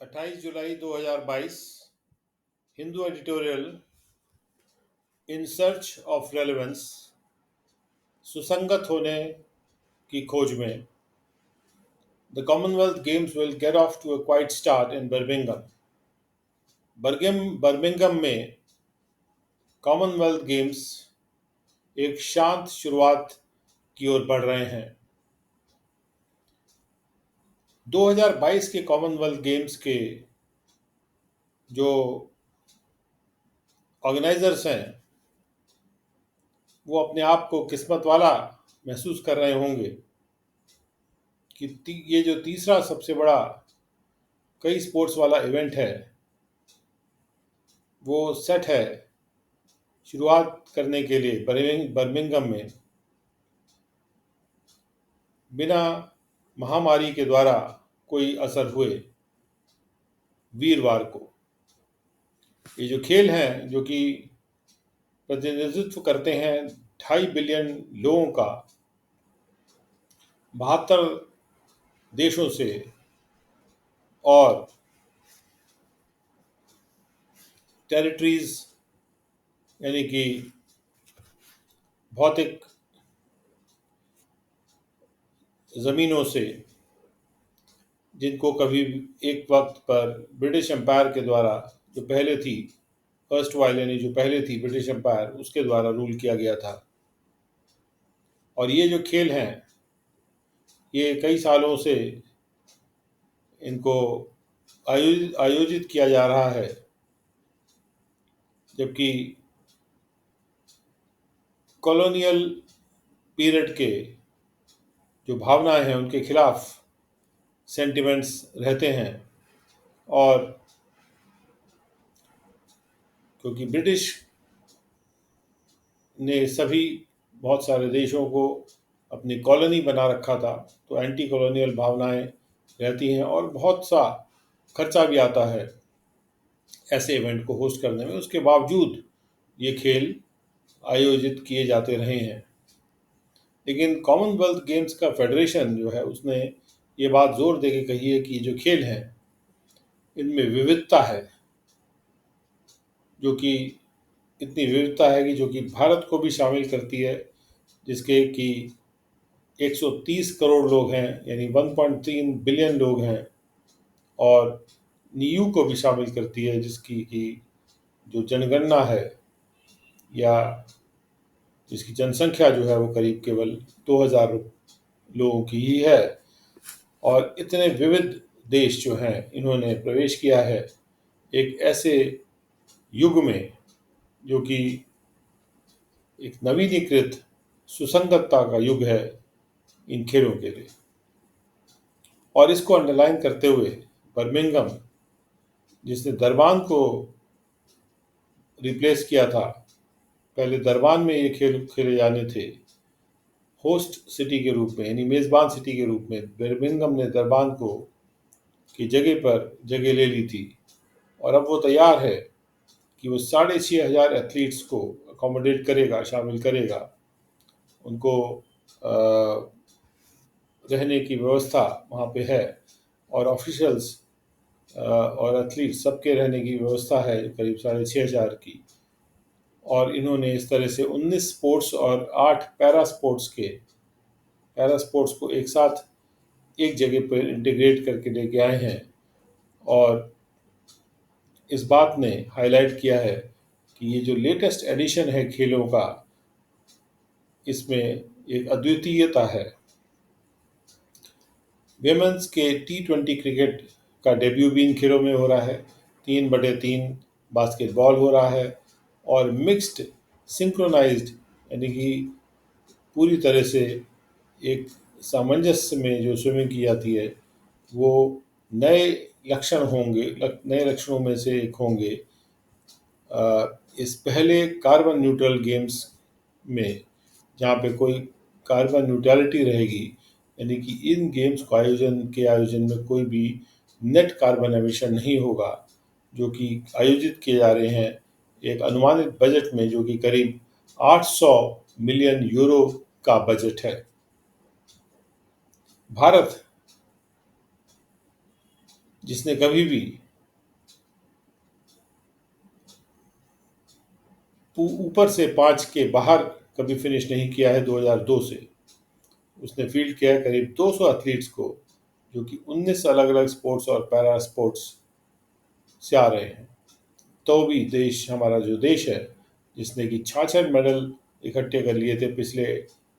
28 जुलाई 2022 Hindu editorial in search of relevance सुसंगत होने की खोज में the Commonwealth Games will get off to a quiet start in Birmingham में कॉमनवेल्थ गेम्स एक शांत शुरुआत की ओर बढ़ रहे हैं। 2022 के कॉमनवेल्थ गेम्स के जो ऑर्गेनाइजर्स हैं वो अपने आप को किस्मत वाला महसूस कर रहे होंगे कि ये जो तीसरा सबसे बड़ा कई स्पोर्ट्स वाला इवेंट है वो सेट है शुरुआत करने के लिए बर्मिंघम में बिना महामारी के द्वारा कोई असर हुए वीरवार को। ये जो खेल हैं जो कि प्रतिनिधित्व करते हैं 2.5 बिलियन लोगों का 72 देशों से और टेरिटरीज यानी कि भौतिक ज़मीनों से जिनको कभी एक वक्त पर ब्रिटिश एम्पायर के द्वारा जो पहले थी फर्स्ट वाइल यानी जो पहले थी ब्रिटिश एम्पायर उसके द्वारा रूल किया गया था। और ये जो खेल हैं ये कई सालों से इनको आयोजित किया जा रहा है, जबकि कॉलोनियल पीरियड के जो भावनाएं हैं उनके खिलाफ सेंटिमेंट्स रहते हैं। और क्योंकि ब्रिटिश ने सभी बहुत सारे देशों को अपनी कॉलोनी बना रखा था तो एंटी कॉलोनियल भावनाएं रहती हैं और बहुत सा खर्चा भी आता है ऐसे इवेंट को होस्ट करने में। उसके बावजूद ये खेल आयोजित किए जाते रहे हैं। लेकिन कॉमनवेल्थ गेम्स का फेडरेशन जो है उसने ये बात जोर दे के कही है कि ये जो खेल हैं इनमें विविधता है, जो कि इतनी विविधता है कि जो कि भारत को भी शामिल करती है, जिसके कि 130 करोड़ लोग हैं यानी 1.3 बिलियन लोग हैं, और नीयू को भी शामिल करती है जिसकी कि जो जनगणना है या जिसकी जनसंख्या जो है वो करीब केवल 2000 लोगों की ही है। और इतने विविध देश जो हैं इन्होंने प्रवेश किया है एक ऐसे युग में जो कि एक नवीनीकृत सुसंगतता का युग है इन खेलों के लिए। और इसको अंडरलाइन करते हुए बर्मिंघम जिसने दरबान को रिप्लेस किया था, पहले दरबान में ये खेल खेले जाने थे होस्ट सिटी के रूप में यानी मेज़बान सिटी के रूप में। बर्मिंघम ने दरबान को की जगह पर जगह ले ली थी और अब वो तैयार है कि वो 6,500 एथलीट्स को अकोमोडेट करेगा, शामिल करेगा। उनको रहने की व्यवस्था वहाँ पे है और ऑफिशियल्स और एथलीट सबके रहने की व्यवस्था है करीब 6,500 की। और इन्होंने इस तरह से 19 स्पोर्ट्स और 8 पैरा स्पोर्ट्स को एक साथ एक जगह पर इंटीग्रेट करके लेके आए हैं। और इस बात ने हाईलाइट किया है कि ये जो लेटेस्ट एडिशन है खेलों का इसमें एक अद्वितीयता है। विमेंस के T20 क्रिकेट का डेब्यू भी इन खेलों में हो रहा है। 3/3 बास्केटबॉल हो रहा है और मिक्स्ड सिंक्रोनाइज्ड यानी कि पूरी तरह से एक सामंजस्य में जो स्विमिंग की जाती है वो नए नए लक्षणों में से एक होंगे इस पहले कार्बन न्यूट्रल गेम्स में, जहाँ पे कोई कार्बन न्यूट्रलिटी रहेगी यानी कि इन गेम्स को आयोजन में कोई भी नेट कार्बन एमिशन नहीं होगा, जो कि आयोजित किए जा रहे हैं एक अनुमानित बजट में जो कि करीब 800 मिलियन यूरो का बजट है। भारत जिसने कभी भी ऊपर से 5 के बाहर कभी फिनिश नहीं किया है 2002 से। उसने फील्ड किया है करीब 200 एथलीट्स को, जो कि 19 अलग अलग स्पोर्ट्स और पैरा स्पोर्ट्स से आ रहे हैं। तो भी देश, हमारा जो देश है, जिसने कि 66 मेडल इकट्ठे कर लिए थे पिछले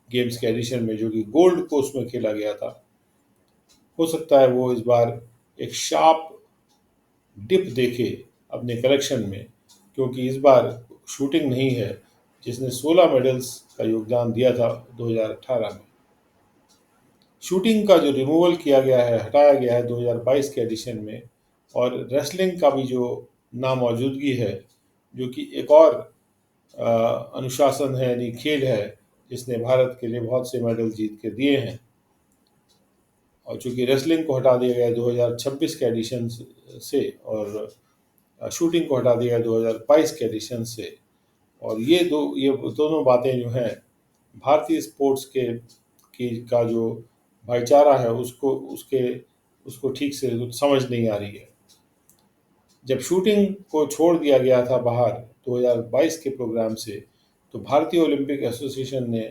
गेम्स के एडिशन में, जो कि गोल्ड कोस्ट में खेला गया था, हो सकता है वो इस बार एक शार्प डिप देखे अपने कलेक्शन में, क्योंकि इस बार शूटिंग नहीं है, जिसने 16 मेडल्स का योगदान दिया था 2018 में। शूटिंग का जो रिमूवल किया गया है, हटाया गया है 2022 के एडिशन में, और रेसलिंग का भी जो नामौजूदगी है, जो कि एक और अनुशासन है, यानी खेल है, जिसने भारत के लिए बहुत से मेडल जीत के दिए हैं। और चूंकि रेसलिंग को हटा दिया गया 2026 के एडिशन से, और शूटिंग को हटा दिया गया 2022 के एडिशन से, और ये दोनों बातें जो हैं, भारतीय स्पोर्ट्स का जो भाईचारा है उसको ठीक से समझ नहीं आ रही है। जब शूटिंग को छोड़ दिया गया था बाहर 2022 के प्रोग्राम से, तो भारतीय ओलंपिक एसोसिएशन ने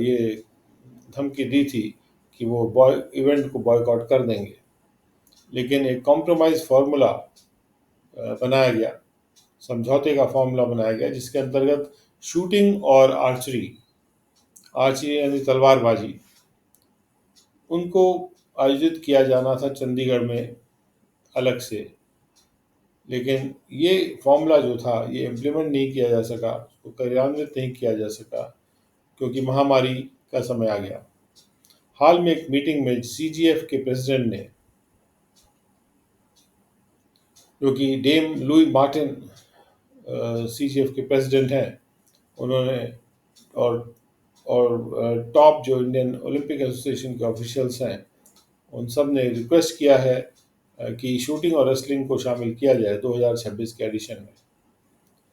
ये धमकी दी थी कि वो इवेंट को बॉयकॉट कर देंगे। लेकिन एक कॉम्प्रोमाइज़ फार्मूला बनाया गया, समझौते का फार्मूला बनाया गया, जिसके अंतर्गत शूटिंग और आर्चरी यानी तलवारबाजी, उनको आयोजित किया जाना था चंडीगढ़ में अलग से। लेकिन ये फार्मूला जो था, ये इम्प्लीमेंट नहीं किया जा सका, उसको कार्यान्वित नहीं किया जा सका, क्योंकि महामारी का समय आ गया। हाल में एक मीटिंग में सीजीएफ के प्रेसिडेंट ने, जो कि डेम लुई मार्टिन सीजीएफ के प्रेसिडेंट हैं, उन्होंने और टॉप जो इंडियन ओलंपिक एसोसिएशन के ऑफिशियल्स हैं, उन सब ने रिक्वेस्ट किया है कि शूटिंग और रेसलिंग को शामिल किया जाए 2026 के एडिशन में।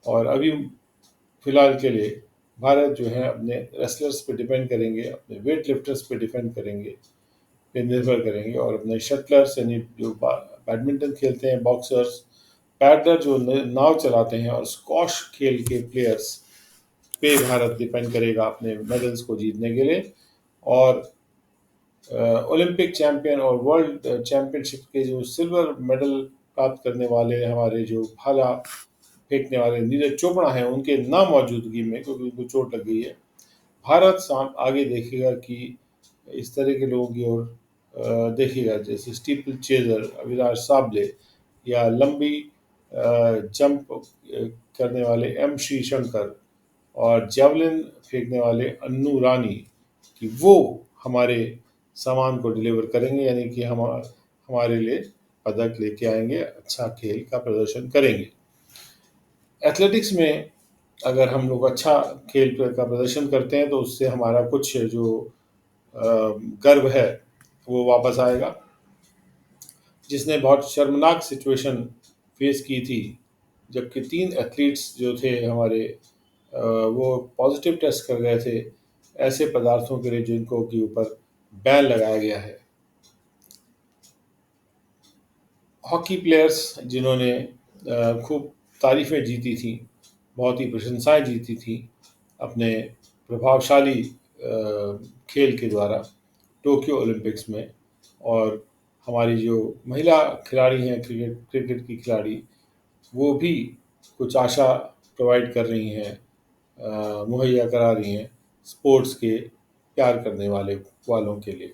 और अभी फिलहाल के लिए भारत जो है अपने रेसलर्स पे डिपेंड करेंगे, अपने वेट लिफ्टर्स पे डिपेंड करेंगे, पे निर्भर करेंगे, और अपने शटलर्स यानी जो बैडमिंटन खेलते हैं, बॉक्सर्स, पैडलर जो नाव चलाते हैं, और स्क्वॉश खेल के प्लेयर्स पे भारत डिपेंड करेगा अपने मेडल्स को जीतने के लिए। और ओलंपिक चैंपियन और वर्ल्ड चैंपियनशिप के जो सिल्वर मेडल प्राप्त करने वाले हमारे जो भाला फेंकने वाले नीरज चोपड़ा हैं, उनके नामौजूदगी में, क्योंकि उनको चोट लग गई है, भारत आगे देखेगा कि इस तरह के लोगों की ओर देखेगा, जैसे स्टीपल चेजर अविनाश साबले, या लंबी जंप करने वाले एम श्री शंकर, और जेवलिन फेंकने वाले अन्नू रानी, कि वो हमारे सामान को डिलीवर करेंगे, यानी कि हमारे लिए पदक लेके आएंगे, अच्छा खेल का प्रदर्शन करेंगे। एथलेटिक्स में अगर हम लोग अच्छा खेल का प्रदर्शन करते हैं, तो उससे हमारा कुछ जो गर्व है वो वापस आएगा। जिसने बहुत शर्मनाक सिचुएशन फेस की थी, जबकि 3 एथलीट्स जो थे हमारे, वो पॉजिटिव टेस्ट कर गए थे ऐसे पदार्थों के लिए जिनको के ऊपर बैन लगाया गया है। हॉकी प्लेयर्स जिन्होंने खूब तारीफ़ें जीती थी, बहुत ही प्रशंसाएं जीती थी अपने प्रभावशाली खेल के द्वारा टोक्यो ओलंपिक्स में, और हमारी जो महिला खिलाड़ी हैं, क्रिकेट की खिलाड़ी, वो भी कुछ आशा प्रोवाइड कर रही हैं, मुहैया करा रही हैं स्पोर्ट्स के प्यार करने वालों के लिए।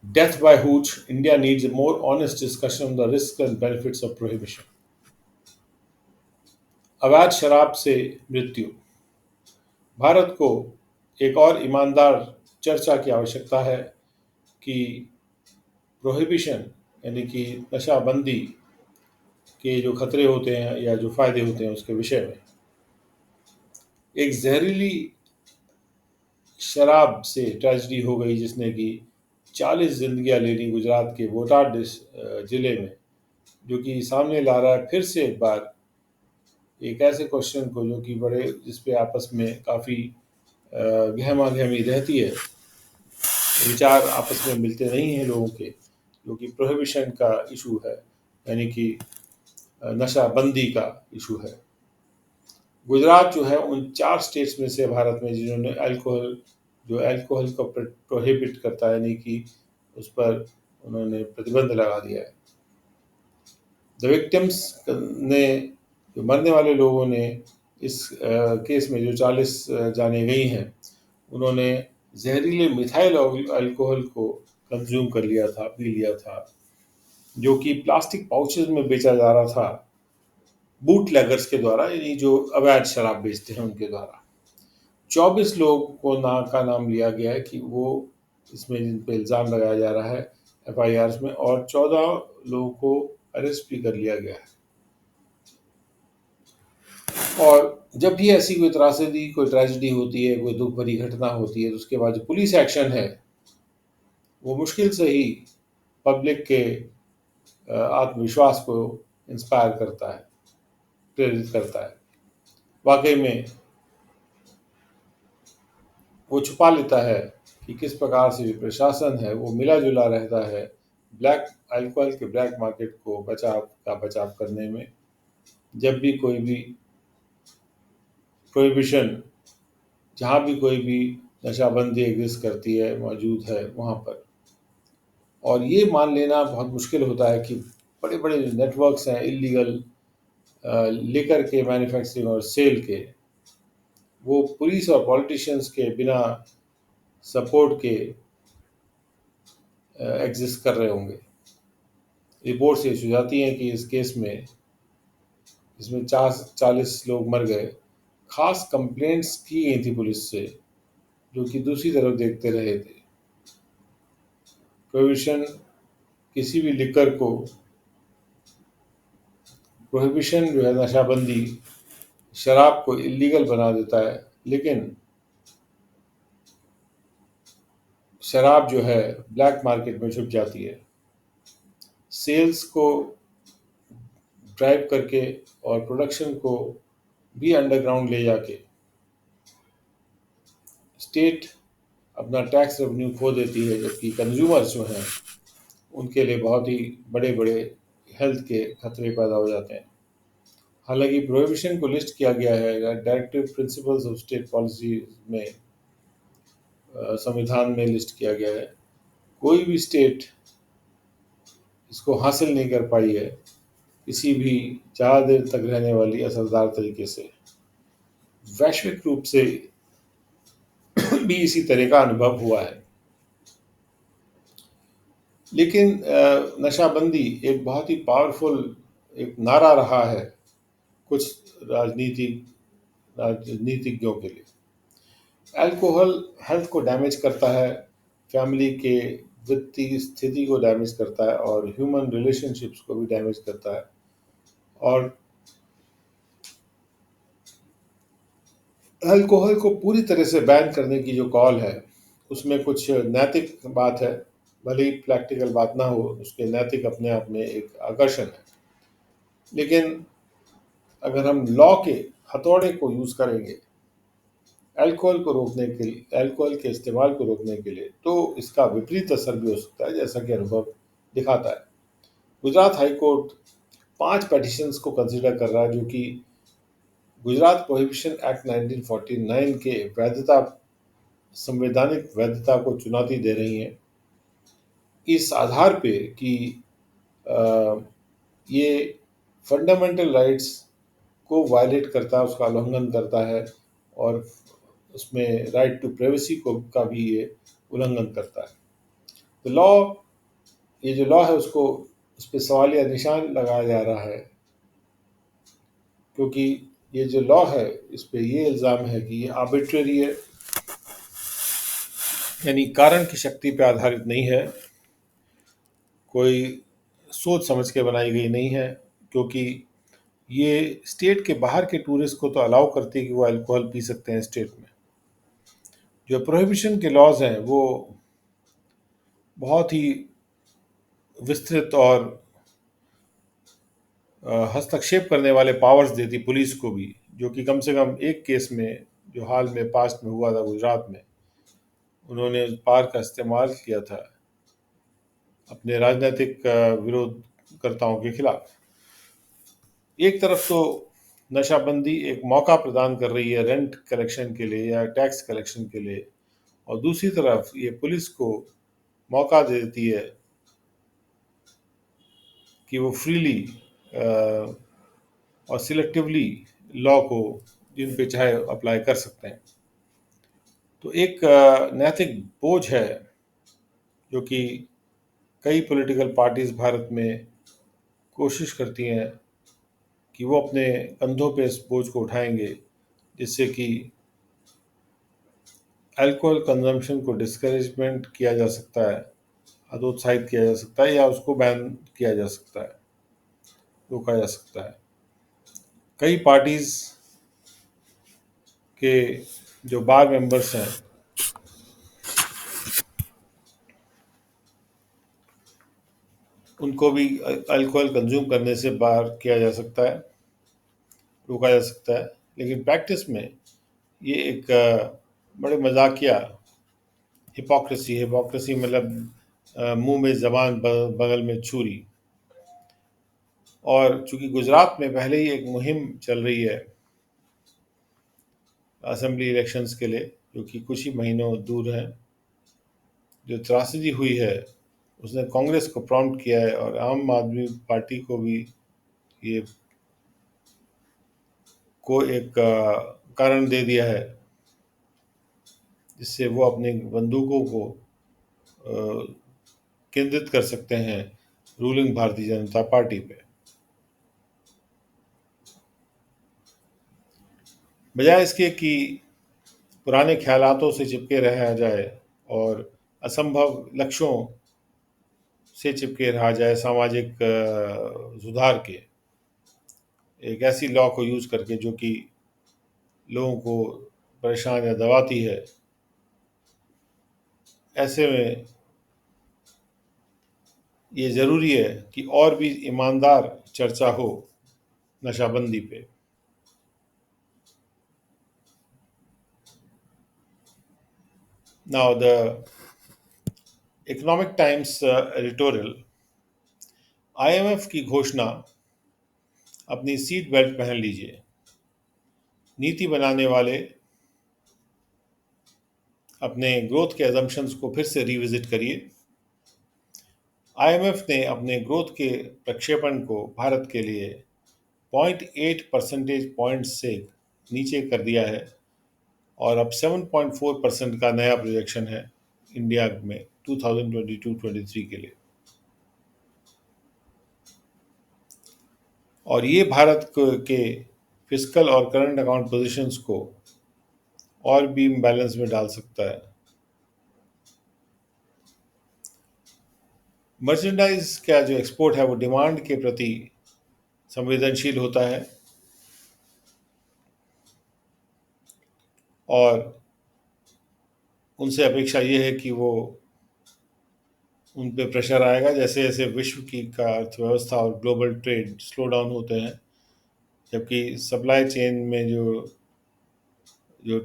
Death by hooch, India needs a more honest discussion on the risks and benefits of prohibition. अवैध शराब से मृत्यु। भारत को एक और ईमानदार चर्चा की आवश्यकता है कि प्रोहिबिशन यानी कि नशाबंदी के जो खतरे होते हैं या जो फ़ायदे होते हैं उसके विषय में। एक जहरीली शराब से ट्रेजिडी हो गई, जिसने कि 40 जिंदगियां ले ली गुजरात के बोटाड ज़िले में, जो कि सामने ला रहा है फिर से एक बार एक ऐसे क्वेश्चन को जो कि जिस पे आपस में काफ़ी गहमा गहमी रहती है, विचार आपस में मिलते नहीं हैं लोगों के, जो कि प्रोहिबिशन का इशू है, यानी कि नशाबंदी का इशू है। गुजरात जो है उन 4 स्टेट्स में से भारत में जिन्होंने अल्कोहल को प्रोहिबिट करता है, यानी कि उस पर उन्होंने प्रतिबंध लगा दिया है। द विक्टिम्स ने, जो मरने वाले लोगों ने इस केस में, जो 40 जाने गई हैं, उन्होंने जहरीले मिथाइल अल्कोहल को कंज्यूम कर लिया था, पी लिया था, जो कि प्लास्टिक पाउचेज में बेचा जा रहा था बूट लेगर्स के द्वारा, यानी जो अवैध शराब बेचते हैं उनके द्वारा। 24 लोग को का नाम लिया गया है कि वो इसमें, जिन पर इल्ज़ाम लगाया जा रहा है FIRs में, और 14 लोगों को अरेस्ट भी कर लिया गया है। और जब भी ऐसी कोई त्रासदी, कोई ट्रेजिडी होती है, कोई दुख भरी घटना होती है, तो उसके बाद जो पुलिस एक्शन है वो मुश्किल से ही पब्लिक के आत्मविश्वास को इंस्पायर करता है, प्रेरित करता है। वाकई में वो छुपा लेता है कि किस प्रकार से जो प्रशासन है वो मिला जुला रहता है ब्लैक अल्कोहल के ब्लैक मार्केट को बचाव करने में। जब भी कोई भी प्रोहिबिशन, जहाँ भी कोई भी नशाबंदी एग्जिस्ट करती है, मौजूद है वहाँ पर। और ये मान लेना बहुत मुश्किल होता है कि बड़े बड़े नेटवर्क्स हैं इलीगल लिकर के मैन्युफैक्चरिंग और सेल के, वो पुलिस और पॉलिटिशियंस के बिना सपोर्ट के एग्जिस्ट कर रहे होंगे। रिपोर्ट्स ये सुझाती हैं कि इस केस में, इसमें 40 लोग मर गए, खास कंप्लेंट्स की गई थी पुलिस से, जो कि दूसरी तरफ देखते रहे थे। प्रोहिबिशन किसी भी लिकर को, प्रोहिबिशन जो है, नशाबंदी शराब को इलीगल बना देता है, लेकिन शराब जो है ब्लैक मार्केट में छुप जाती है। सेल्स को ड्राइव करके और प्रोडक्शन को भी अंडरग्राउंड ले जाके स्टेट अपना टैक्स रेवेन्यू खो देती है, जबकि कंज्यूमर्स जो हैं उनके लिए बहुत ही बड़े बड़े हेल्थ के खतरे पैदा हो जाते हैं। हालांकि प्रोहिबिशन को लिस्ट किया गया है directive principles of state policy में, संविधान में लिस्ट किया गया है। कोई भी स्टेट इसको हासिल नहीं कर पाई है किसी भी ज़्यादा देर तक रहने वाली असरदार तरीके से। वैश्विक रूप से भी इसी तरह का अनुभव हुआ है। लेकिन नशाबंदी एक बहुत ही पावरफुल एक नारा रहा है कुछ राजनीतिज्ञों के लिए। अल्कोहल हेल्थ को डैमेज करता है, फैमिली के वित्तीय स्थिति को डैमेज करता है, और ह्यूमन रिलेशनशिप्स को भी डैमेज करता है। और अल्कोहल को पूरी तरह से बैन करने की जो कॉल है, उसमें कुछ नैतिक बात है, भले ही प्रैक्टिकल बात ना हो, उसके नैतिक अपने आप में एक आकर्षण है। लेकिन अगर हम लॉ के हथौड़े को यूज़ करेंगे अल्कोहल के इस्तेमाल को रोकने के लिए, तो इसका विपरीत असर भी हो सकता है, जैसा कि अनुभव दिखाता है। गुजरात हाई कोर्ट 5 पेटिशंस को कंसिडर कर रहा है, जो कि गुजरात प्रोहिबिशन एक्ट 1949 के वैधता, संवैधानिक वैधता को चुनौती दे रही हैं, इस आधार पे कि ये फंडामेंटल राइट्स को वायलेट करता है, उसका उल्लंघन करता है, और उसमें राइट टू प्राइवेसी को का भी ये उल्लंघन करता है। तो ये जो लॉ है उसको, उस पर सवालिया निशान लगाया जा रहा है, क्योंकि ये जो लॉ है इस पे ये इल्ज़ाम है कि ये आर्बिट्रेरी है, यानी कारण की शक्ति पे आधारित नहीं है, कोई सोच समझ के बनाई गई नहीं है। क्योंकि ये स्टेट के बाहर के टूरिस्ट को तो अलाउ करती है कि वो अल्कोहल पी सकते हैं स्टेट में। जो प्रोहिबिशन के लॉज हैं वो बहुत ही विस्तृत और हस्तक्षेप करने वाले पावर्स देती पुलिस को भी, जो कि कम से कम एक केस में, जो हाल में पास्ट में हुआ था गुजरात में, उन्होंने उस पार का इस्तेमाल किया था अपने राजनीतिक विरोधकर्ताओं के खिलाफ। एक तरफ तो नशाबंदी एक मौका प्रदान कर रही है रेंट कलेक्शन के लिए या टैक्स कलेक्शन के लिए, और दूसरी तरफ ये पुलिस को मौका दे देती है कि वो फ्रीली और सिलेक्टिवली लॉ को जिन पे चाहे अप्लाई कर सकते हैं। तो एक नैतिक बोझ है जो कि कई पॉलिटिकल पार्टीज भारत में कोशिश करती हैं कि वो अपने कंधों पे इस बोझ को उठाएंगे, जिससे कि अल्कोहल कंजम्पशन को डिस्करेजमेंट किया जा सकता है, हतोत्साहित किया जा सकता है, या उसको बैन किया जा सकता है, रोका जा सकता है। कई पार्टीज के जो बार मेंबर्स हैं उनको भी अल्कोहल कंज्यूम करने से बार किया जा सकता है, रोका जा सकता है। लेकिन प्रैक्टिस में ये एक बड़े मजाकिया हिपोक्रेसी, हिपोक्रेसी मतलब मुंह में जबान बगल में छुरी। और चूंकि गुजरात में पहले ही एक मुहिम चल रही है असेंबली इलेक्शंस के लिए, जो कि कुछ ही महीनों दूर हैं, जो त्रासदी हुई है उसने कांग्रेस को प्रॉम्प्ट किया है और आम आदमी पार्टी को भी ये को एक कारण दे दिया है, जिससे वो अपनी बंदूकों को केंद्रित कर सकते हैं रूलिंग भारतीय जनता पार्टी पे। बजाय इसके कि पुराने ख्यालातों से चिपके रहा जाए और असंभव लक्ष्यों से चिपके रहा जाए, सामाजिक सुधार के एक ऐसी लॉ को यूज़ करके जो कि लोगों को परेशान या दबाती है, ऐसे में ये ज़रूरी है कि और भी ईमानदार चर्चा हो नशाबंदी पे। Now the economic times editorial, IMF की घोषणा, अपनी सीट बेल्ट पहन लीजिए, नीति बनाने वाले अपने ग्रोथ के एजम्पशंस को फिर से रिविजिट करिए। आईएमएफ ने अपने ग्रोथ के प्रक्षेपण को भारत के लिए 0.8 परसेंटेज पॉइंट्स से नीचे कर दिया है और अब 7.4% का नया प्रोजेक्शन है इंडिया में 2022-23 के लिए। और ये भारत के फिजिकल और करंट अकाउंट पोजीशंस को और भी इम्बैलेंस में डाल सकता है। मर्चेंडाइज का जो एक्सपोर्ट है वो डिमांड के प्रति संवेदनशील होता है और उनसे अपेक्षा ये है कि वो उन पे प्रेशर आएगा जैसे जैसे विश्व की का अर्थव्यवस्था और ग्लोबल ट्रेड स्लो डाउन होते हैं, जबकि सप्लाई चेन में जो जो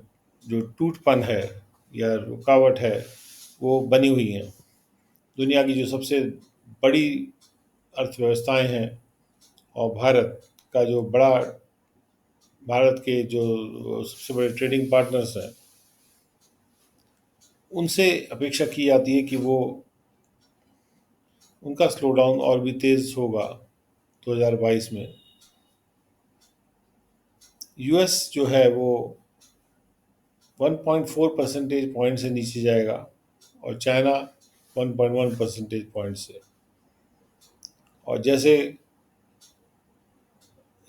जो टूटपन है या रुकावट है वो बनी हुई है। दुनिया की जो सबसे बड़ी अर्थव्यवस्थाएं हैं और भारत के जो सबसे बड़े ट्रेडिंग पार्टनर्स हैं, उनसे अपेक्षा की जाती है कि वो उनका स्लो डाउन और भी तेज़ होगा 2022 में। यूएस जो है वो 1.4 परसेंटेज पॉइंट से नीचे जाएगा और चाइना 1.1 परसेंटेज पॉइंट से। और जैसे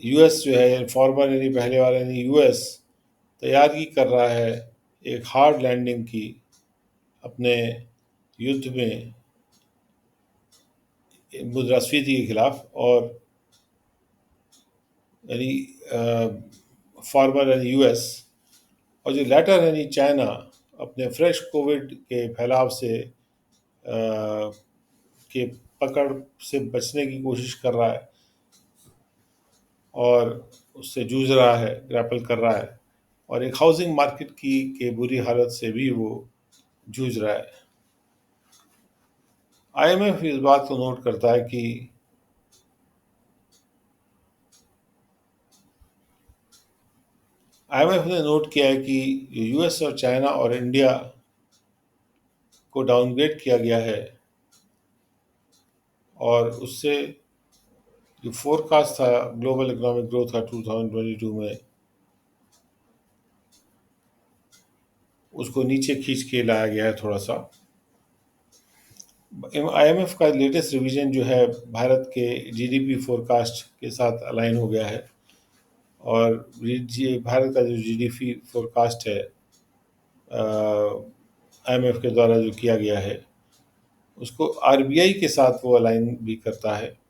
यूएस जो है फॉर्मर यानी पहले वाला यानी यूएस तैयारी कर रहा है एक हार्ड लैंडिंग की अपने युद्ध में मुद्रास्फीति के खिलाफ, और यानी फॉर्मर यानी यूएस और जो लेटर यानी चाइना अपने फ्रेश कोविड के फैलाव से के पकड़ से बचने की कोशिश कर रहा है और उससे जूझ रहा है, ग्रैपल कर रहा है। और एक हाउसिंग मार्केट की के बुरी हालत से भी वो जूझ रहा है। आईएमएफ इस बात को नोट करता है कि आईएमएफ ने नोट किया है कि यूएस और चाइना और इंडिया को डाउनग्रेड किया गया है, और उससे जो फोरकास्ट था ग्लोबल इकोनॉमिक ग्रोथ का 2022 में, उसको नीचे खींच के लाया गया है थोड़ा सा। आईएमएफ का लेटेस्ट रिवीजन जो है भारत के जीडीपी फोरकास्ट के साथ अलाइन हो गया है, और भारत का जो जीडीपी फोरकास्ट है आईएमएफ के द्वारा जो किया गया है, उसको आरबीआई के साथ वो अलाइन भी करता है।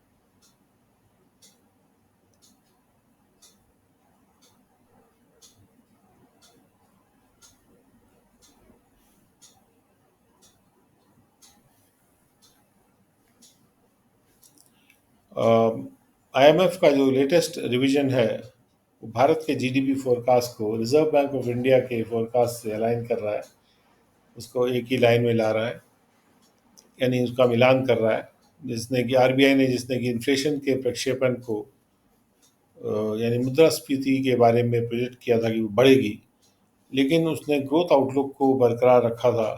आईएमएफ का जो लेटेस्ट रिवीजन है वो भारत के जीडीपी फोरकास्ट को रिजर्व बैंक ऑफ इंडिया के फोरकास्ट से अलाइन कर रहा है, उसको एक ही लाइन में ला रहा है, यानी उसका मिलान कर रहा है। जिसने कि आरबीआई ने, जिसने कि इन्फ्लेशन के प्रक्षेपण को यानी मुद्रास्फीति के बारे में प्रोजेक्ट किया था कि वो बढ़ेगी, लेकिन उसने ग्रोथ आउटलुक को बरकरार रखा था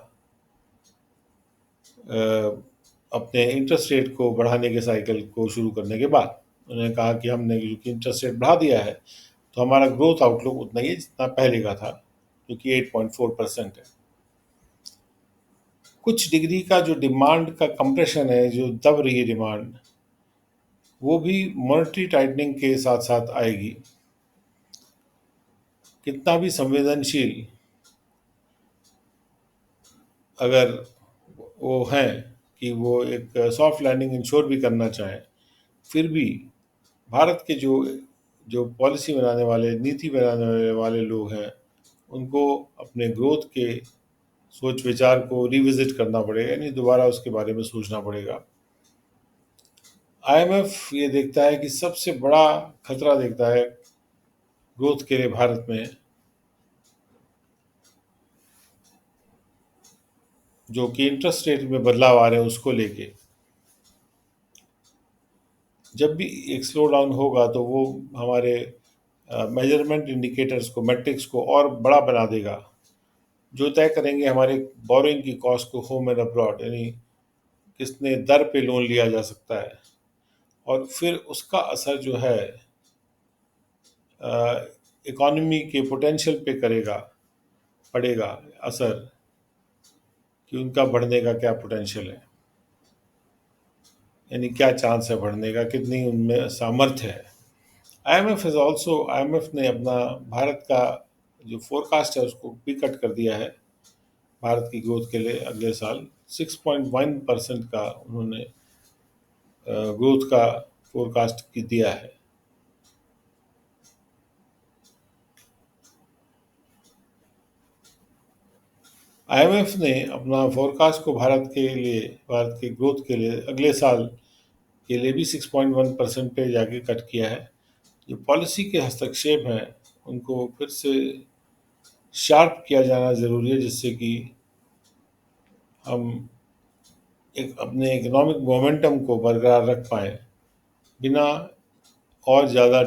अपने इंटरेस्ट रेट को बढ़ाने के साइकिल को शुरू करने के बाद। उन्होंने कहा कि हमने क्योंकि इंटरेस्ट रेट बढ़ा दिया है तो हमारा ग्रोथ आउटलुक उतना ही है जितना पहले का था, जो कि 8.4% है। कुछ डिग्री का जो डिमांड का कंप्रेशन है, जो दब रही है डिमांड, वो भी मॉनेटरी टाइटनिंग के साथ साथ आएगी। कितना भी संवेदनशील अगर वो हैं कि वो एक सॉफ्ट लैंडिंग इंश्योर भी करना चाहें, फिर भी भारत के जो जो पॉलिसी बनाने वाले, नीति बनाने वाले लोग हैं, उनको अपने ग्रोथ के सोच विचार को रिविजिट करना पड़ेगा, यानी दोबारा उसके बारे में सोचना पड़ेगा। आईएमएफ ये देखता है कि सबसे बड़ा खतरा देखता है ग्रोथ के लिए भारत में, जो कि इंटरेस्ट रेट में बदलाव आ रहे हैं उसको लेके। जब भी एक स्लो डाउन होगा तो वो हमारे मेजरमेंट इंडिकेटर्स को, मैट्रिक्स को और बड़ा बना देगा, जो तय करेंगे हमारे बोरिंग की कॉस्ट को होम एंड अब्रॉड, यानी कितने दर पे लोन लिया जा सकता है। और फिर उसका असर जो है इकोनॉमी के पोटेंशियल पे करेगा, पड़ेगा असर, कि उनका बढ़ने का क्या पोटेंशियल है, यानी क्या चांस है बढ़ने का, कितनी उनमें सामर्थ्य है। आईएमएफ ने अपना भारत का जो फोरकास्ट है उसको भी कट कर दिया है। भारत की ग्रोथ के लिए अगले साल 6.1% का उन्होंने ग्रोथ का फोरकास्ट की दिया है। आईएमएफ ने अपना फोरकास्ट को भारत के लिए, भारत के ग्रोथ के लिए अगले साल के लिए भी 6.1% पे जाके कट किया है। जो पॉलिसी के हस्तक्षेप हैं उनको फिर से शार्प किया जाना ज़रूरी है, जिससे कि हम एक अपने इकोनॉमिक मोमेंटम को बरकरार रख पाएँ, बिना और ज़्यादा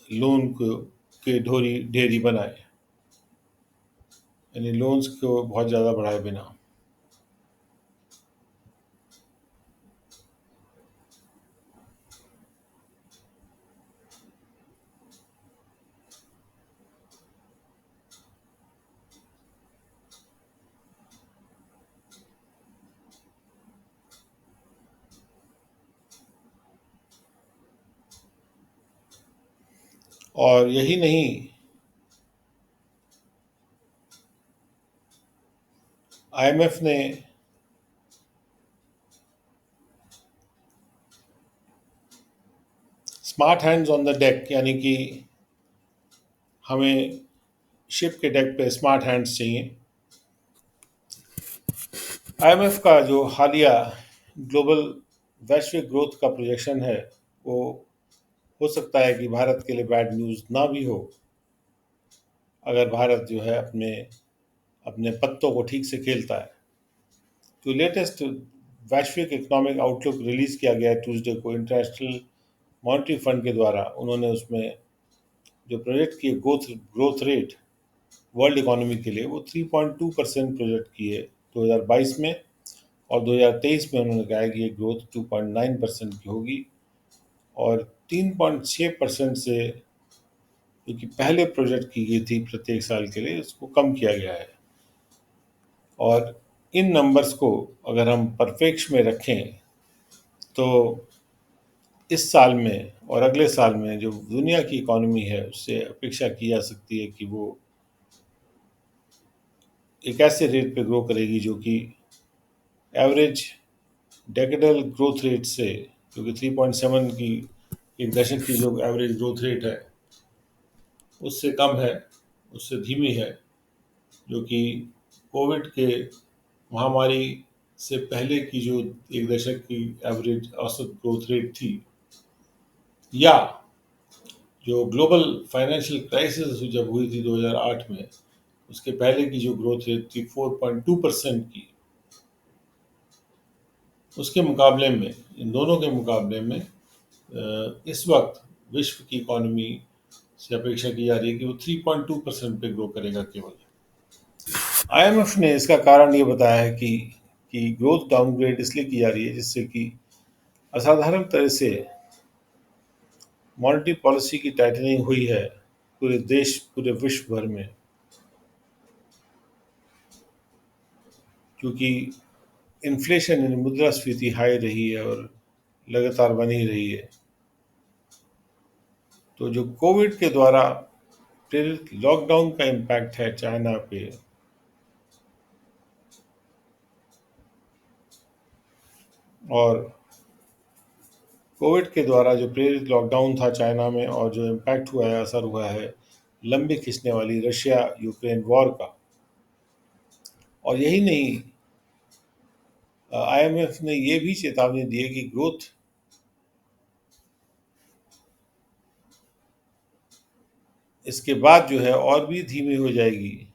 लोन को के ढोरी ढेरी बनाए, यानी लोन्स को बहुत ज़्यादा बढ़ाए बिना। और यही नहीं, आईएमएफ ने smart hands on the deck, यानी कि हमें शिप के डेक पे स्मार्ट हैंड्स चाहिए। आईएमएफ का जो हालिया ग्लोबल वैश्विक ग्रोथ का प्रोजेक्शन है, वो हो सकता है कि भारत के लिए बैड न्यूज़ ना भी हो, अगर भारत जो है अपने अपने पत्तों को ठीक से खेलता है। तो लेटेस्ट वैश्विक इकोनॉमिक आउटलुक रिलीज किया गया है ट्यूसडे को इंटरनेशनल मॉनेटरी फंड के द्वारा। उन्होंने उसमें जो प्रोजेक्ट किए ग्रोथ रेट वर्ल्ड इकोनॉमी के लिए वो 3.2% प्रोजेक्ट किए 2022 में, और 2023 में उन्होंने कहा है कि ये ग्रोथ 2.9% की होगी, और 3.6% से जो कि पहले प्रोजेक्ट की गई थी प्रत्येक साल के लिए उसको कम किया गया है। और इन नंबर्स को अगर हम परिप्रेक्ष्य में रखें तो इस साल में और अगले साल में जो दुनिया की इकोनॉमी है उससे अपेक्षा की जा सकती है कि वो एक ऐसे रेट पे ग्रो करेगी जो कि एवरेज डेकेडल ग्रोथ रेट से, जो कि 3.7 की एक दशक की जो एवरेज ग्रोथ रेट है उससे कम है, उससे धीमी है, जो कि कोविड के महामारी से पहले की जो एक दशक की एवरेज औसत ग्रोथ रेट थी, या जो ग्लोबल फाइनेंशियल क्राइसिस जब हुई थी 2008 में उसके पहले की जो ग्रोथ रेट थी 4.2% की, उसके मुकाबले में, इन दोनों के मुकाबले में इस वक्त विश्व की इकोनॉमी से अपेक्षा की जा रही है कि वो 3.2% पे ग्रो करेगा केवल। आईएमएफ ने इसका कारण ये बताया है कि ग्रोथ डाउनग्रेड इसलिए की जा रही है जिससे कि असाधारण तरह से मॉनेटरी पॉलिसी की टाइटनिंग हुई है पूरे देश, पूरे विश्व भर में, क्योंकि इन्फ्लेशन यानी मुद्रास्फीति हाई रही है और लगातार बनी रही है। तो जो कोविड के द्वारा प्रेरित लॉकडाउन का इम्पैक्ट है चाइना पे, और कोविड के द्वारा जो प्रेरित लॉकडाउन था चाइना में और जो इम्पैक्ट हुआ है, असर हुआ है लंबे खिंचने वाली रशिया यूक्रेन वॉर का। और यही नहीं, आईएमएफ ने ये भी चेतावनी दी है कि ग्रोथ इसके बाद जो है और भी धीमी हो जाएगी।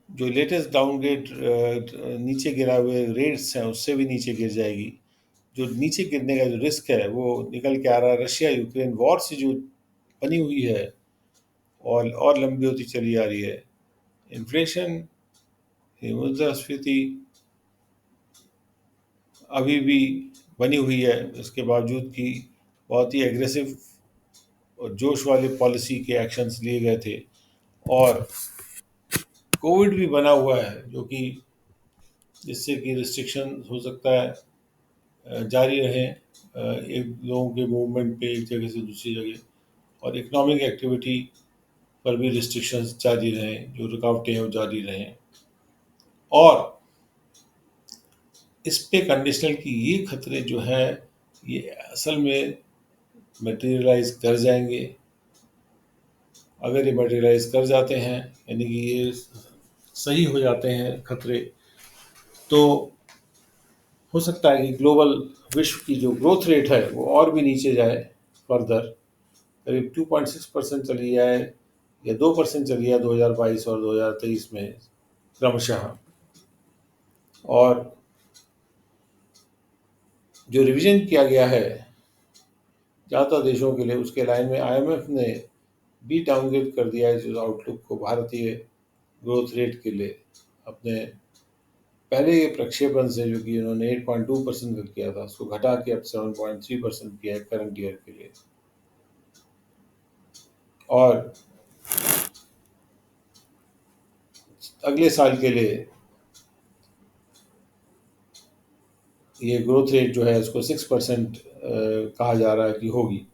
जो लेटेस्ट डाउनग्रेड नीचे गिरा हुए रेट्स हैं उससे भी नीचे गिर जाएगी। जो नीचे गिरने का जो रिस्क है वो निकल के आ रहा है रशिया यूक्रेन वॉर से, जो बनी हुई है और लंबी होती चली आ रही है। इन्फ्लेशन, मुद्रास्फीति अभी भी बनी हुई है, इसके बावजूद कि बहुत ही एग्रेसिव और जोश वाले पॉलिसी के एक्शंस लिए गए थे, और कोविड भी बना हुआ है जो कि जिससे कि रिस्ट्रिक्शन हो सकता है जारी रहें एक लोगों के मूवमेंट पे एक जगह से दूसरी जगह, और इकोनॉमिक एक्टिविटी पर भी रिस्ट्रिक्शंस जारी रहें, जो रुकावटें हैं वो जारी रहें। और इस पे कंडीशनल कि ये खतरे जो हैं ये असल में मटेरियलाइज कर जाएंगे। अगर ये मटेरियलाइज कर जाते हैं यानी कि ये सही हो जाते हैं खतरे, तो हो सकता है कि ग्लोबल विश्व की जो ग्रोथ रेट है वो और भी नीचे जाए, फर्दर करीब 2.6% चली जाए या 2% चली जाए 2022 और 2023 में क्रमशः। और जो रिवीजन किया गया है ज़्यादातर देशों के लिए, उसके लाइन में आईएमएफ ने भी डाउनग्रेड कर दिया है जो आउटलुक को भारतीय ग्रोथ रेट के लिए अपने पहले के प्रक्षेपण से, जो कि उन्होंने 8.2% का किया था उसको घटा के अब 7.3% किया है करंट ईयर के लिए। और अगले साल के लिए ये ग्रोथ रेट जो है इसको 6% कहा जा रहा है कि होगी।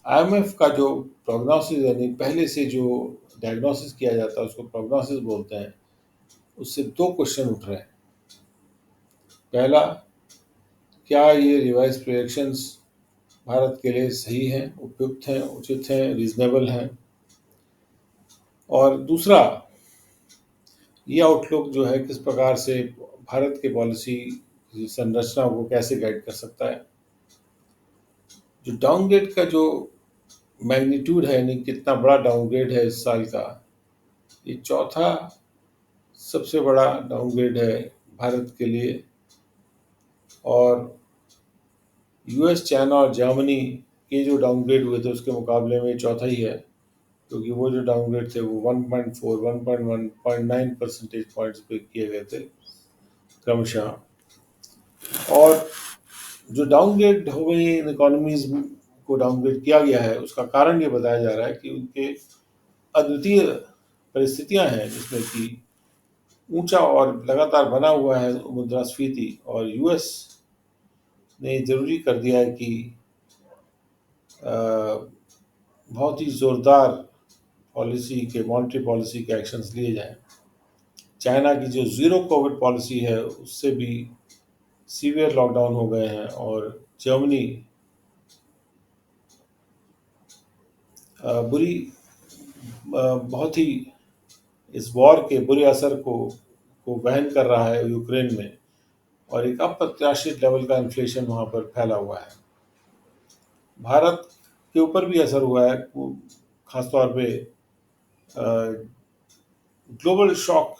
आईएमएफ का जो प्रोग्नोसिस यानी पहले से जो डायग्नोसिस किया जाता है उसको प्रोग्नोसिस बोलते हैं, उससे दो क्वेश्चन उठ रहे हैं। पहला, क्या ये रिवाइज प्रोजेक्शंस भारत के लिए सही हैं, उपयुक्त हैं, उचित हैं, रीजनेबल हैं? और दूसरा, ये आउटलुक जो है किस प्रकार से भारत के पॉलिसी संरचना को कैसे गाइड कर सकता है? जो डाउनग्रेड का जो मैग्नीट्यूड है, यानी कितना बड़ा डाउनग्रेड है इस साल का, ये चौथा सबसे बड़ा डाउनग्रेड है भारत के लिए। और यूएस, चाइना और जर्मनी के जो डाउनग्रेड हुए थे उसके मुकाबले में चौथा ही है, क्योंकि वो जो डाउनग्रेड थे वो 1.4, 1.1, 0.9 परसेंटेज पॉइंट्स पे किए गए थे क्रमशः। और जो डाउनग्रेड हो गई इन इकोनॉमीज को डाउनग्रेड किया गया है, उसका कारण ये बताया जा रहा है कि उनके अद्वितीय परिस्थितियां हैं, जिसमें कि ऊंचा और लगातार बना हुआ है मुद्रास्फीति, और यूएस ने जरूरी कर दिया है कि बहुत ही जोरदार पॉलिसी के मॉनेटरी पॉलिसी के एक्शंस लिए जाएं। चाइना की जो ज़ीरो कोविड पॉलिसी है उससे भी सीवियर लॉकडाउन हो गए हैं, और जर्मनी बुरी बहुत ही इस वॉर के बुरे असर को वहन कर रहा है यूक्रेन में, और एक अप्रत्याशित लेवल का इन्फ्लेशन वहाँ पर फैला हुआ है। भारत के ऊपर भी असर हुआ है, खासतौर पे ग्लोबल शॉक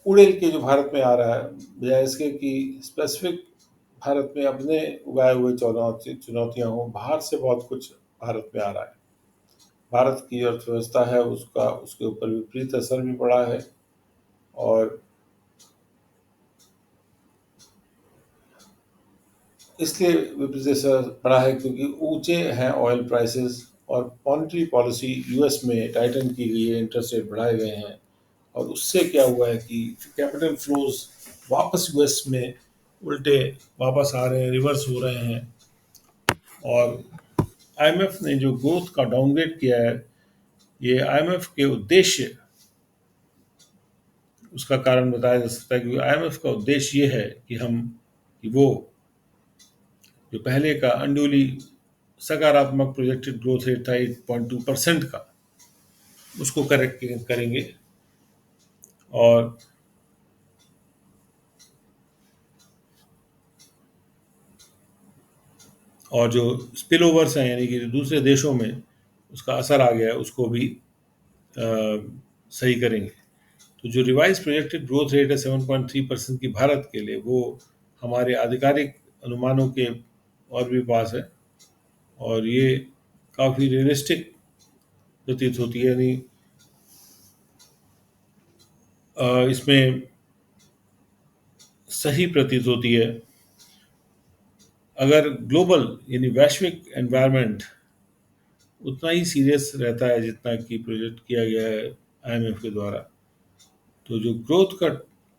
उड़ेल के जो भारत में आ रहा है, बजाय इसके कि स्पेसिफिक भारत में अपने उगाए हुए चुनौतियां हों, बाहर से बहुत कुछ भारत में आ रहा है। भारत की अर्थव्यवस्था है उसका उसके ऊपर विपरीत असर भी पड़ा है, और इसलिए विपरीत असर पड़ा है क्योंकि ऊंचे हैं ऑयल प्राइसेस, और मॉनेटरी पॉलिसी यूएस में टाइटन की गई है, इंटरेस्ट रेट बढ़ाए गए हैं, और उससे क्या हुआ है कि कैपिटल फ्लोज वापस यूएस में उल्टे वापस आ रहे हैं, रिवर्स हो रहे हैं। और आईएमएफ ने जो ग्रोथ का डाउनग्रेड किया है, ये आईएमएफ के उद्देश्य, उसका कारण बताया जा सकता है, क्योंकि आईएमएफ का उद्देश्य ये है कि वो जो पहले का अनड्यूली सकारात्मक प्रोजेक्टेड ग्रोथ रेट था 8.2% का, उसको करेक्ट करेंगे। और और जो स्पिल ओवर्स हैं, यानी कि दूसरे देशों में उसका असर आ गया है, उसको भी सही करेंगे। तो जो रिवाइज प्रोजेक्टेड ग्रोथ रेट है 7.3% की भारत के लिए, वो हमारे आधिकारिक अनुमानों के और भी पास है, और ये काफ़ी रियलिस्टिक प्रतीत होती है। यानी इसमें सही प्रतीत होती है। अगर ग्लोबल यानी वैश्विक एनवायरनमेंट उतना ही सीरियस रहता है जितना कि प्रोजेक्ट किया गया है आईएमएफ के द्वारा, तो जो ग्रोथ का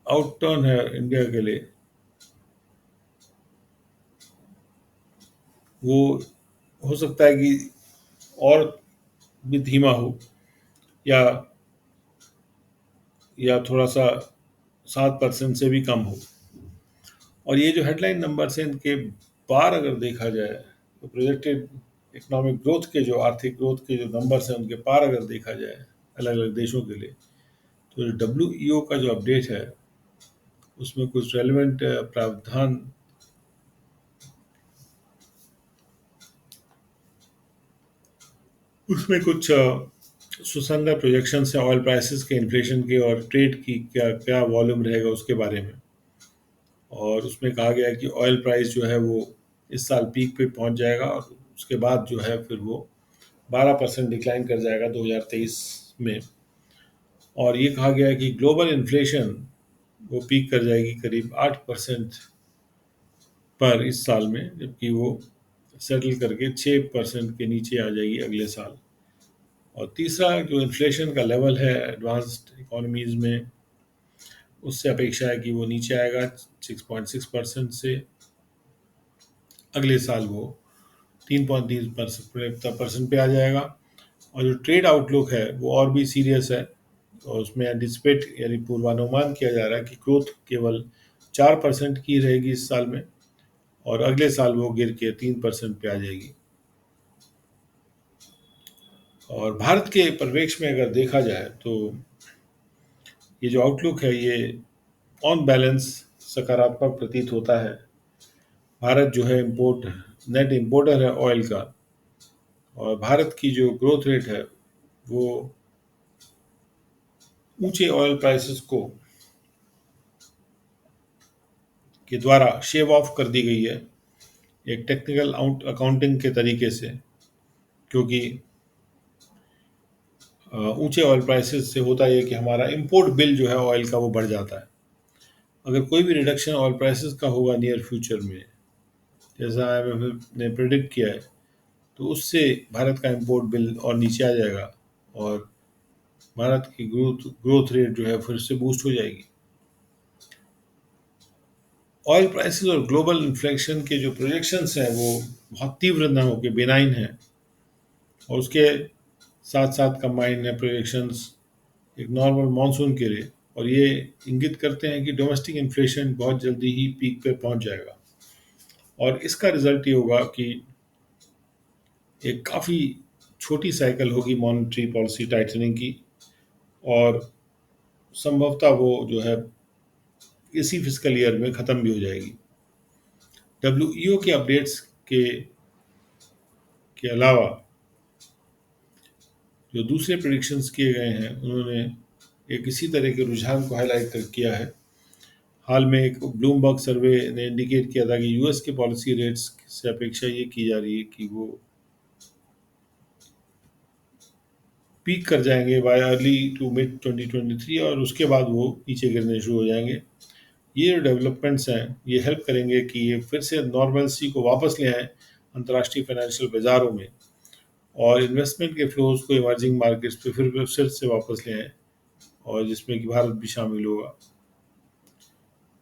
आउटटर्न है इंडिया के लिए, वो हो सकता है कि और भी धीमा हो, या थोड़ा सा 7% से भी कम हो। और ये जो हेडलाइन नंबर्स हैं, इनके पार अगर देखा जाए, तो प्रोजेक्टेड इकोनॉमिक ग्रोथ के जो आर्थिक ग्रोथ के जो नंबर्स हैं, उनके पार अगर देखा जाए अलग अलग देशों के लिए, तो डब्ल्यू का जो अपडेट है उसमें कुछ रेलिवेंट प्रावधान, उसमें कुछ सुसंगत प्रोजेक्शंस हैं ऑयल प्राइसेस के, इन्फ्लेशन के, और ट्रेड की क्या क्या वॉल्यूम रहेगा उसके बारे में। और उसमें कहा गया है कि ऑयल प्राइस जो है वो इस साल पीक पे पहुंच जाएगा, और उसके बाद जो है फिर वो 12% डिक्लाइन कर जाएगा 2023 में। और ये कहा गया है कि ग्लोबल इन्फ्लेशन वो पीक कर जाएगी करीब 8% पर इस साल में, जबकि वो सेटल करके 6% के नीचे आ जाएगी अगले साल। और तीसरा जो इन्फ्लेशन का लेवल है एडवांस्ड इकोनॉमीज़ में, उससे अपेक्षा है कि वो नीचे आएगा 6.6% से, अगले साल वो 3.3% पे आ जाएगा। और जो ट्रेड आउटलुक है वो और भी सीरियस है, और उसमें एंटिसिपेट यानी पूर्वानुमान किया जा रहा है कि ग्रोथ केवल 4% की रहेगी इस साल में, और अगले साल वो गिर के 3% पे आ जाएगी। और भारत के परिवेश में अगर देखा जाए तो ये जो आउटलुक है ये ऑन बैलेंस सकारात्मक प्रतीत होता है। भारत जो है नेट इम्पोर्टर है ऑयल का, और भारत की जो ग्रोथ रेट है वो ऊंचे ऑयल प्राइसेस को के द्वारा शेव ऑफ कर दी गई है एक टेक्निकल अकाउंटिंग के तरीके से, क्योंकि ऊंचे ऑयल प्राइसेस से होता है कि हमारा इंपोर्ट बिल जो है ऑयल का वो बढ़ जाता है। अगर कोई भी रिडक्शन ऑयल प्राइसेस का होगा नियर फ्यूचर में, जैसा IMF ने प्रिडिक्ट किया है, तो उससे भारत का इंपोर्ट बिल और नीचे आ जाएगा और भारत की ग्रोथ रेट जो है फिर से बूस्ट हो जाएगी। ऑयल प्राइसेस और ग्लोबल इन्फ्लेशन के जो प्रोजेक्शंस हैं वो बहुत तीव्र न होकर बेनाइन हैं, और उसके साथ साथ कंबाइंड है प्रोजेक्शंस एक नॉर्मल मानसून के लिए, और ये इंगित करते हैं कि डोमेस्टिक इन्फ्लेशन बहुत जल्दी ही पीक पे पहुंच जाएगा। और इसका रिजल्ट ये होगा कि एक काफ़ी छोटी साइकिल होगी मॉनेटरी पॉलिसी टाइटनिंग की, और संभवतः वो जो है इसी फिजिकल ईयर में ख़त्म भी हो जाएगी। WEO के अपडेट्स के के अलावा जो दूसरे प्रिडिक्शंस किए गए हैं उन्होंने एक इसी तरह के रुझान को हाईलाइट किया है। हाल में एक ब्लूमबर्ग सर्वे ने इंडिकेट किया था कि US के पॉलिसी रेट्स से अपेक्षा ये की जा रही है कि वो पीक कर जाएंगे बाय अर्ली टू मिड 2023, और उसके बाद वो नीचे गिरने शुरू हो जाएंगे। ये जो डेवलपमेंट्स हैं ये हेल्प करेंगे कि ये फिर से नॉर्मलसी को वापस ले आएँ अंतर्राष्ट्रीय फाइनेंशियल बाज़ारों में, और इन्वेस्टमेंट के फ्लोज को इमर्जिंग मार्केट्स पे फिर से वापस ले आएँ, और जिसमें कि भारत भी शामिल होगा।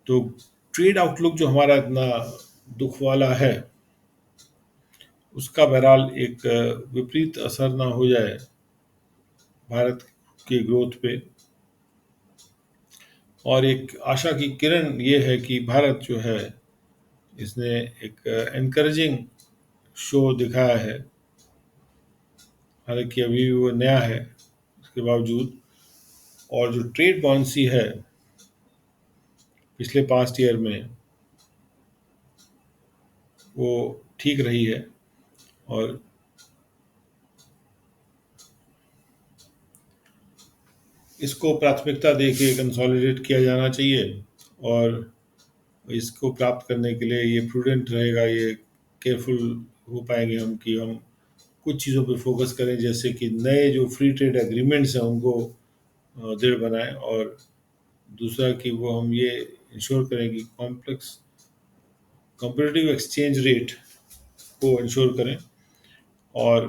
तो ट्रेड आउटलुक जो हमारा इतना दुख वाला है, उसका बहरहाल एक विपरीत असर ना हो जाए भारत के ग्रोथ पे। और एक आशा की किरण ये है कि भारत जो है इसने एक एनकरेजिंग शो दिखाया है, हालांकि अभी भी वो नया है उसके बावजूद, और जो ट्रेड पॉलिसी है पिछले पास्ट ईयर में वो ठीक रही है, और इसको प्राथमिकता दे के कंसोलिडेट किया जाना चाहिए। और इसको प्राप्त करने के लिए ये प्रूडेंट रहेगा, ये केयरफुल हो पाएंगे हम कि हम कुछ चीज़ों पे फोकस करें, जैसे कि नए जो फ्री ट्रेड एग्रीमेंट्स हैं उनको दृढ़ बनाएं, और दूसरा कि वो हम ये इंश्योर करें कि कॉम्प्लेक्स कंपेटिटिव एक्सचेंज रेट को इंश्योर करें, और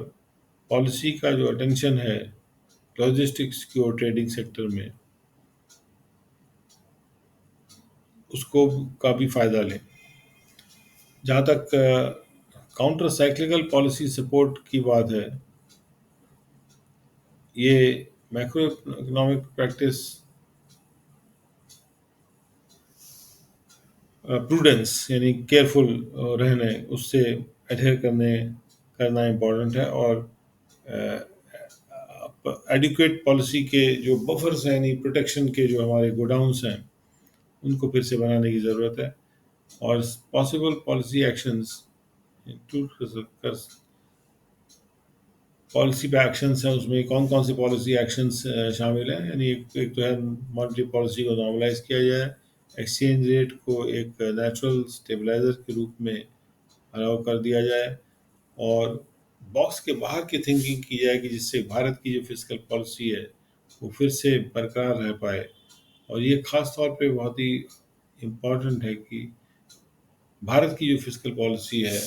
पॉलिसी का जो अटेंशन है लॉजिस्टिक्स की और ट्रेडिंग सेक्टर में उसको का भी फ़ायदा लें। जहाँ तक काउंटर साइक्लिकल पॉलिसी सपोर्ट की बात है, ये मैक्रो इकोनॉमिक प्रैक्टिस प्रूडेंस यानी केयरफुल रहने उससे एडहेयर करना इम्पोर्टेंट है, और एडिक्वेट पॉलिसी के जो बफर्स हैं यानी प्रोटेक्शन के जो हमारे गोडाउंस हैं उनको फिर से बनाने की ज़रूरत है, और पॉसिबल पॉलिसी एक्शंस इंक्लूड कर पॉलिसी पे एक्शंस हैं उसमें कौन कौन सी पॉलिसी एक्शंस शामिल हैं, यानी एक तो है मॉनेटरी पॉलिसी को नॉर्मलाइज किया जाए, एक्सचेंज रेट को एक नेचुरल स्टेबलाइजर के रूप में अलाउ कर दिया जाए, और बॉक्स के बाहर की थिंकिंग की जाए कि जिससे भारत की जो फिजिकल पॉलिसी है वो फिर से बरकरार रह पाए। और ये ख़ास तौर पे बहुत ही इम्पॉर्टेंट है कि भारत की जो फिजिकल पॉलिसी है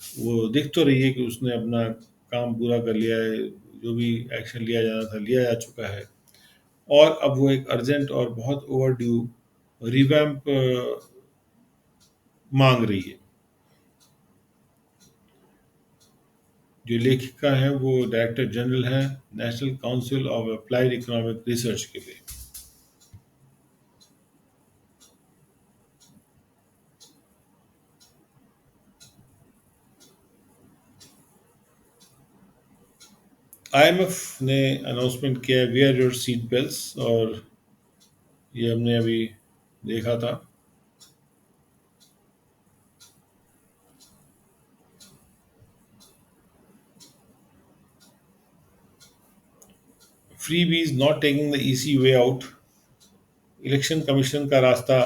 वो दिख तो रही है कि उसने अपना काम पूरा कर लिया है, जो भी एक्शन लिया जाना था लिया जा चुका है, और अब वो एक अर्जेंट और बहुत ओवरड्यू रिवैम्प मांग रही है। जो लेखिका हैं वो डायरेक्टर जनरल हैं national council of applied economic research के लिए। IMF ने अनाउंसमेंट किया है वेयर योर सीट बेल्ट्स, और ये हमने अभी देखा था। Freebie is not taking the EC way out. Election Commission का रास्ता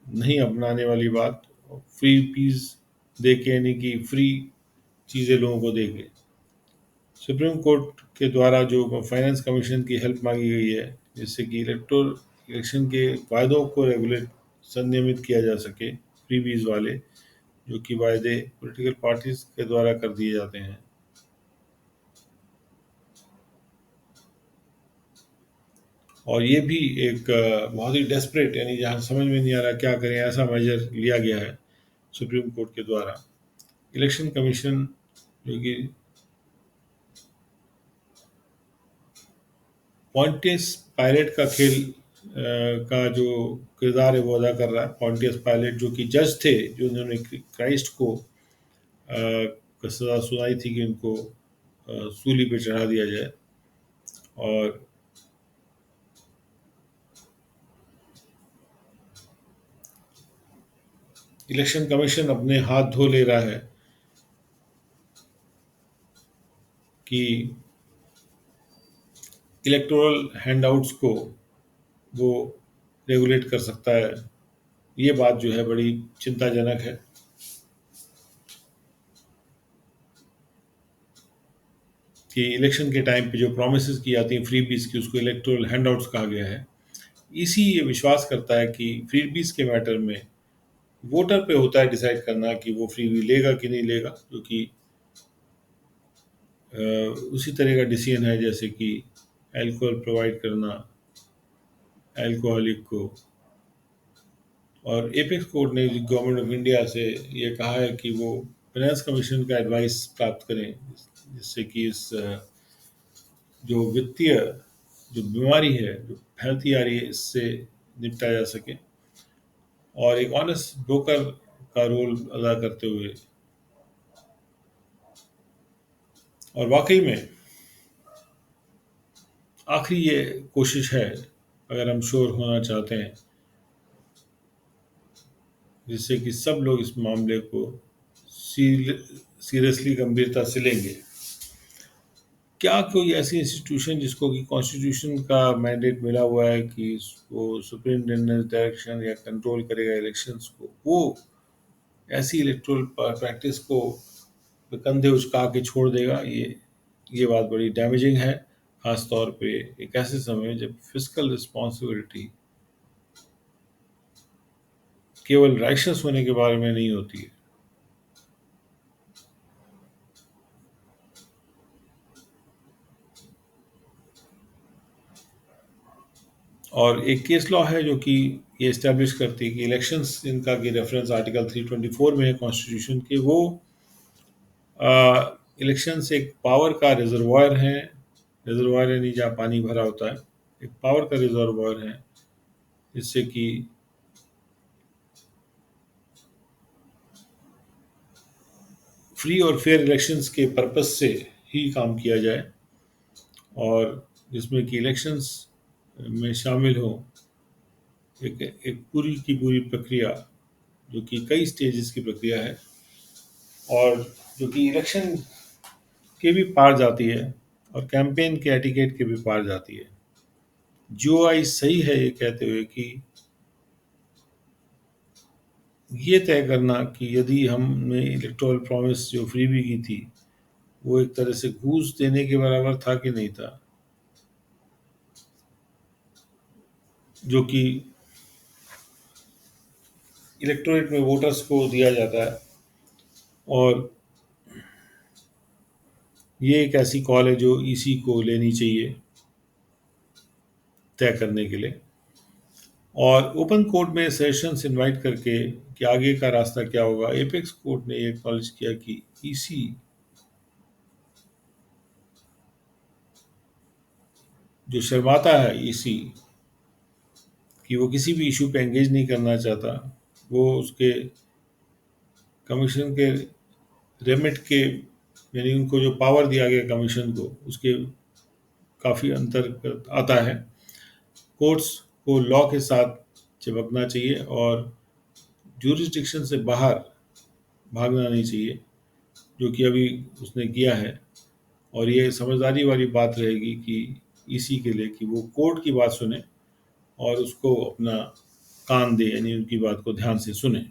नहीं अपनाने वाली बात। फ्री पीस दे के, यानी कि फ्री चीज़ें लोगों को दे के। सुप्रीम कोर्ट के द्वारा जो फाइनेंस कमीशन की हेल्प मांगी गई है, जिससे कि इलेक्शन के वायदों को रेगुलेट संनियमित किया जा सके, फ्रीबीज वाले जो कि वायदे पॉलिटिकल पार्टीज के द्वारा कर दिए जाते हैं। और ये भी एक बहुत ही डेस्परेट, यानी जहाँ समझ में नहीं आ रहा क्या करें, ऐसा मेजर लिया गया है सुप्रीम कोर्ट के द्वारा। इलेक्शन कमीशन जो कि पॉन्टियस पायलट का खेल का जो किरदार है वो अदा कर रहा है। पॉन्टियस पायलट जो कि जज थे, जो उन्होंने क्राइस्ट को सजा सुनाई थी कि उनको सूली पे चढ़ा दिया जाए। और इलेक्शन कमीशन अपने हाथ धो ले रहा है कि इलेक्टोरल हैंडआउट्स को वो रेगुलेट कर सकता है। ये बात जो है बड़ी चिंताजनक है कि इलेक्शन के टाइम पे जो प्रोमिस की जाती हैं फ्री बीज की, उसको इलेक्टोरल हैंडआउट्स कहा गया है। इसी ये विश्वास करता है कि फ्री बीज के मैटर में वोटर पे होता है डिसाइड करना कि वो फ्री बी लेगा कि नहीं लेगा, जो कि उसी तरह का डिसीजन है जैसे कि अल्कोहल प्रोवाइड करना अल्कोहलिक को। और एपेक्स कोर्ट ने गवर्नमेंट ऑफ इंडिया से ये कहा है कि वो फाइनेंस कमीशन का एडवाइस प्राप्त करें, जिससे कि इस जो वित्तीय जो बीमारी है जो फैलती आ रही है, इससे निपटा जा सके। और एक ऑनेस्ट ब्रोकर का रोल अदा करते हुए। और वाकई में आखिरी ये कोशिश है, अगर हम श्योर होना चाहते हैं, जिससे कि सब लोग इस मामले को सीरियसली गंभीरता से लेंगे। क्या कोई ऐसी इंस्टीट्यूशन जिसको कि कॉन्स्टिट्यूशन का मैंडेट मिला हुआ है कि वो सुपरिटेंडेंट डायरेक्शन या कंट्रोल करेगा इलेक्शंस को, वो ऐसी इलेक्टोरल प्रैक्टिस को कंधे उचका के छोड़ देगा? ये बात बड़ी डैमेजिंग है, खास तौर पे एक ऐसे समय में जब फिजिकल रिस्पॉन्सिबिलिटी केवल राइशस होने के बारे में नहीं होती है। और एक केस लॉ है जो कि ये इस्टेब्लिश करती है कि इलेक्शंस जिनका कि रेफरेंस आर्टिकल 324 में है कॉन्स्टिट्यूशन के, वो इलेक्शंस एक पावर का रिजर्वायर है। रिजर्वायर यानी जहाँ पानी भरा होता है, एक पावर का रिजर्वायर है, जिससे कि फ्री और फेयर इलेक्शंस के पर्पस से ही काम किया जाए, और जिसमें कि इलेक्शंस में शामिल हो एक एक पूरी की पूरी प्रक्रिया, जो कि कई स्टेजेस की प्रक्रिया है और जो कि इलेक्शन के भी पार जाती है और कैंपेन के एटिकेट के भी पार जाती है। जो आई सही है ये कहते हुए कि ये तय करना कि यदि हमने इलेक्टोरल प्रॉमिस जो फ्रीबी की थी वो एक तरह से घूस देने के बराबर था कि नहीं था, जो कि इलेक्टोरेट में वोटर्स को दिया जाता है। और ये एक ऐसी कॉल है जो ईसी को लेनी चाहिए तय करने के लिए, और ओपन कोर्ट में सेशंस इनवाइट करके कि आगे का रास्ता क्या होगा। एपेक्स कोर्ट ने ये एक्नॉलेज किया कि ईसी जो शर्माता है, ईसी कि वो किसी भी इशू पे एंगेज नहीं करना चाहता, वो उसके कमीशन के रेमिट के, यानी उनको जो पावर दिया गया कमीशन को, उसके काफ़ी अंतर आता है। कोर्ट्स को लॉ के साथ चिपकना चाहिए और जूरिसडिक्शन से बाहर भागना नहीं चाहिए, जो कि अभी उसने किया है। और ये समझदारी वाली बात रहेगी कि इसी के लिए कि वो कोर्ट की बात सुने और उसको अपना कान दे, यानी उनकी बात को ध्यान से सुने।